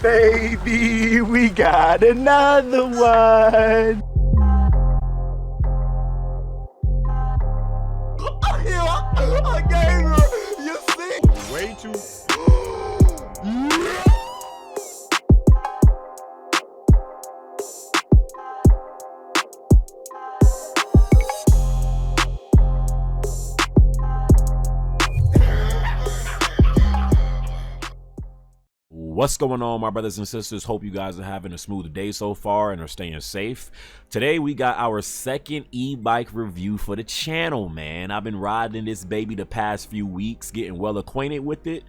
Baby, we got another one. I gave her. You see? Way too. What's going on, my brothers and sisters? Hope you guys are having a smooth day so far and are staying safe. Today we got our second e-bike review for the channel, man. I've been riding this baby the past few weeks, getting well acquainted with it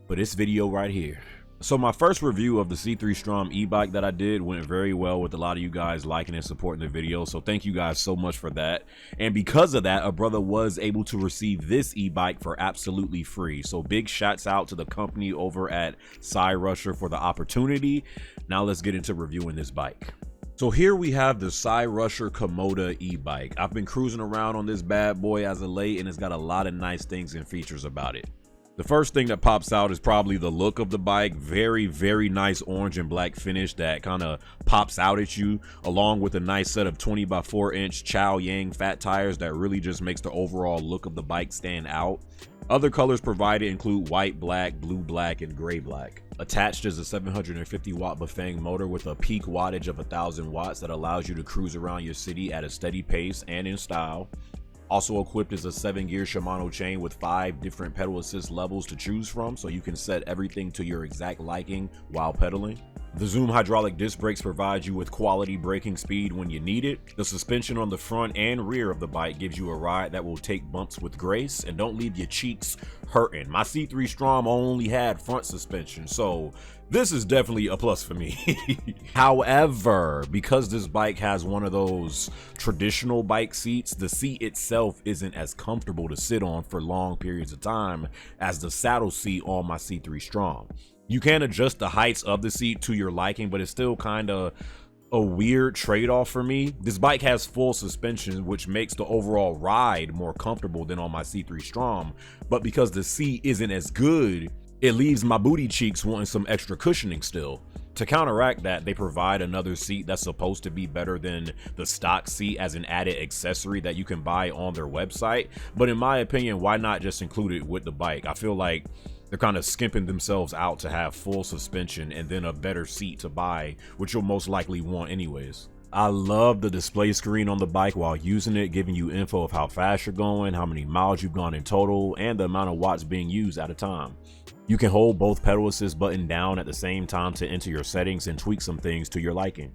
for this video right here. So my first review of the C3 Strom e-bike that I did went very well, with a lot of you guys liking and supporting the video, so thank you guys so much for that. And because of that, a brother was able to receive this e-bike for absolutely free. So big shouts out to the company over at Cyrusher for the opportunity. Now let's get into reviewing this bike. So here we have the Cyrusher Kommoda Ebike. I've been cruising around on this bad boy as of late, and it's got a lot of nice things and features about it. The first thing that pops out is probably the look of the bike. Very, very nice orange and black finish that kind of pops out at you, along with a nice set of 20 by 4 inch Chow Yang fat tires that really just makes the overall look of the bike stand out. Other colors provided include white, black, blue, black, and gray black. Attached is a 750 watt Bafang motor with a peak wattage of 1000 watts that allows you to cruise around your city at a steady pace and in style. Also equipped is a 7-gear Shimano chain with 5 different pedal assist levels to choose from, so you can set everything to your exact liking while pedaling. The Zoom hydraulic disc brakes provide you with quality braking speed when you need it. The suspension on the front and rear of the bike gives you a ride that will take bumps with grace and don't leave your cheeks hurting. My C3 Strom only had front suspension, so this is definitely a plus for me. However, because this bike has one of those traditional bike seats, the seat itself isn't as comfortable to sit on for long periods of time as the saddle seat on my C3 Strom. You can adjust the heights of the seat to your liking, but it's still kind of a weird trade-off for me. This bike has full suspension, which makes the overall ride more comfortable than on my C3 Strom, but because the seat isn't as good, it leaves my booty cheeks wanting some extra cushioning still. To counteract that, they provide another seat that's supposed to be better than the stock seat as an added accessory that you can buy on their website, but in my opinion, why not just include it with the bike? I feel like they're kind of skimping themselves out to have full suspension and then a better seat to buy, which you'll most likely want anyways. I love the display screen on the bike while using it, giving you info of how fast you're going, how many miles you've gone in total, and the amount of watts being used at a time. You can hold both pedal assist button down at the same time to enter your settings and tweak some things to your liking.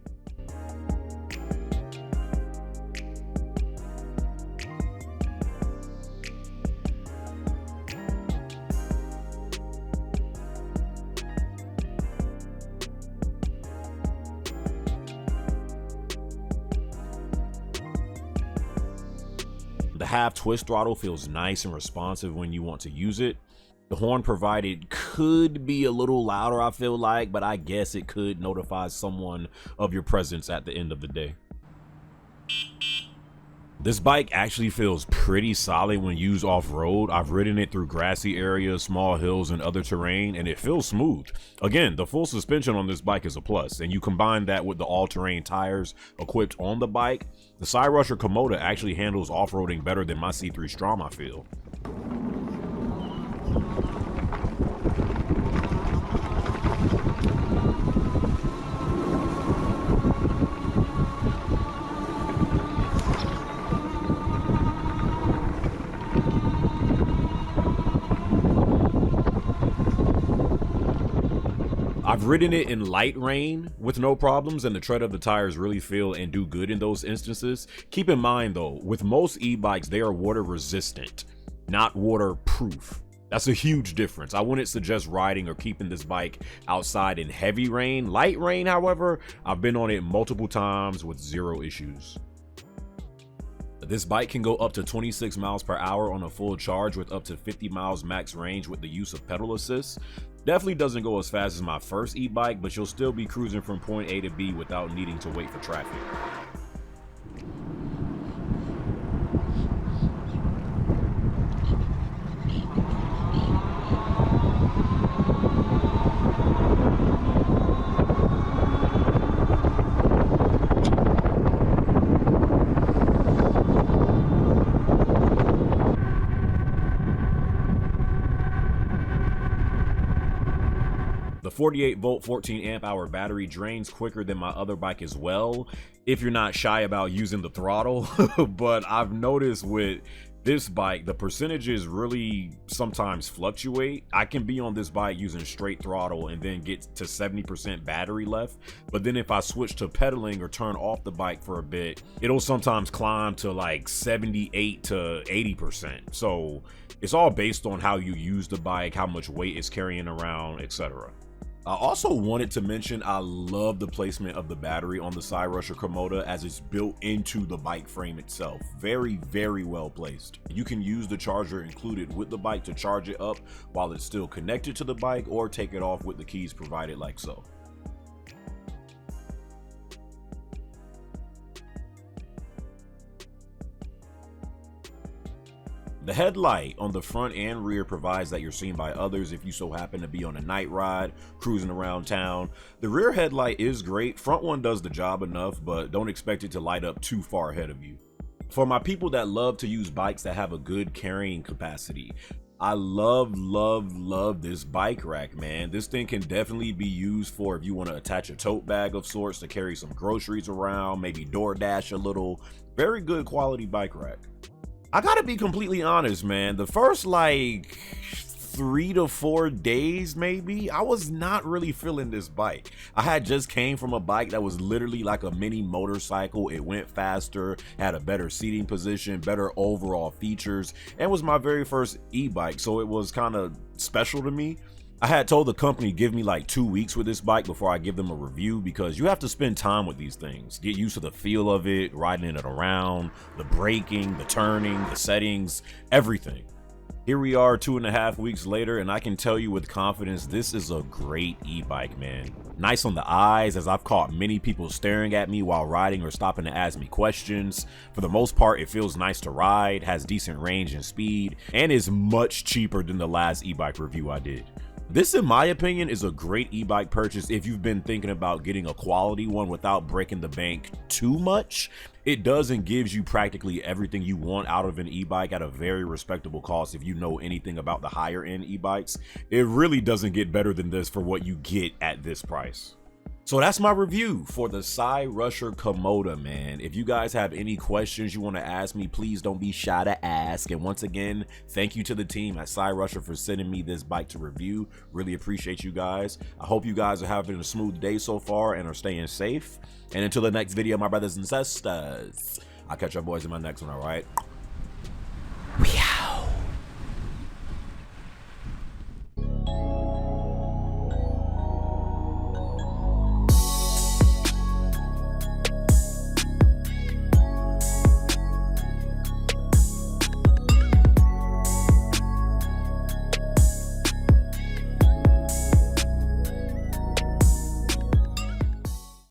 The half twist throttle feels nice and responsive when you want to use it. The horn provided could be a little louder, I feel like, but I guess it could notify someone of your presence at the end of the day. This bike actually feels pretty solid when used off-road. I've ridden it through grassy areas, small hills, and other terrain, and it feels smooth. Again, the full suspension on this bike is a plus, and you combine that with the all-terrain tires equipped on the bike, the Cyrusher Kommoda actually handles off-roading better than my C3 Strom, I feel. I've ridden it in light rain with no problems, and the tread of the tires really feel and do good in those instances. Keep in mind though, with most e-bikes, they are water resistant, not waterproof. That's a huge difference. I wouldn't suggest riding or keeping this bike outside in heavy rain. Light rain, however, I've been on it multiple times with zero issues. This bike can go up to 26 miles per hour on a full charge with up to 50 miles max range with the use of pedal assist. Definitely doesn't go as fast as my first e-bike, but you'll still be cruising from point A to B without needing to wait for traffic. 48 volt 14 amp hour battery drains quicker than my other bike as well, if you're not shy about using the throttle. But I've noticed with this bike, the percentages really sometimes fluctuate. I can be on this bike using straight throttle and then get to 70% battery left, but then if I switch to pedaling or turn off the bike for a bit, it'll sometimes climb to like 78 to 80%. So it's all based on how you use the bike, how much weight it's carrying around, etc. I also wanted to mention I love the placement of the battery on the Cyrusher Kommoda, as it's built into the bike frame itself. Very, very well placed. You can use the charger included with the bike to charge it up while it's still connected to the bike, or take it off with the keys provided like so. The headlight on the front and rear provides that you're seen by others if you so happen to be on a night ride, cruising around town. The rear headlight is great, front one does the job enough, but don't expect it to light up too far ahead of you. For my people that love to use bikes that have a good carrying capacity, I love this bike rack, man. This thing can definitely be used for if you want to attach a tote bag of sorts to carry some groceries around, maybe DoorDash a little. Very good quality bike rack. I gotta be completely honest, man. The first like 3 to 4 days maybe, I was not really feeling this bike. I had just came from a bike that was literally like a mini motorcycle. It went faster, had a better seating position, better overall features, and was my very first e-bike, so it was kind of special to me. I had told the company give me like 2 weeks with this bike before I give them a review, because you have to spend time with these things, get used to the feel of it, riding it around, the braking, the turning, the settings, everything. Here we are 2.5 weeks later, and I can tell you with confidence this is a great e-bike, man. Nice on the eyes, as I've caught many people staring at me while riding or stopping to ask me questions. For the most part, it feels nice to ride, has decent range and speed, and is much cheaper than the last e-bike review I did. This, in my opinion, is a great e-bike purchase if you've been thinking about getting a quality one without breaking the bank too much. It does and gives you practically everything you want out of an e-bike at a very respectable cost. If you know anything about the higher end e-bikes, it really doesn't get better than this for what you get at this price. So that's my review for the Cyrusher Kommoda, man. If you guys have any questions you want to ask me, please don't be shy to ask. And once again, thank you to the team at Cyrusher for sending me this bike to review. Really appreciate you guys. I hope you guys are having a smooth day so far and are staying safe. And until the next video, my brothers and sisters, I'll catch you boys in my next one, all right?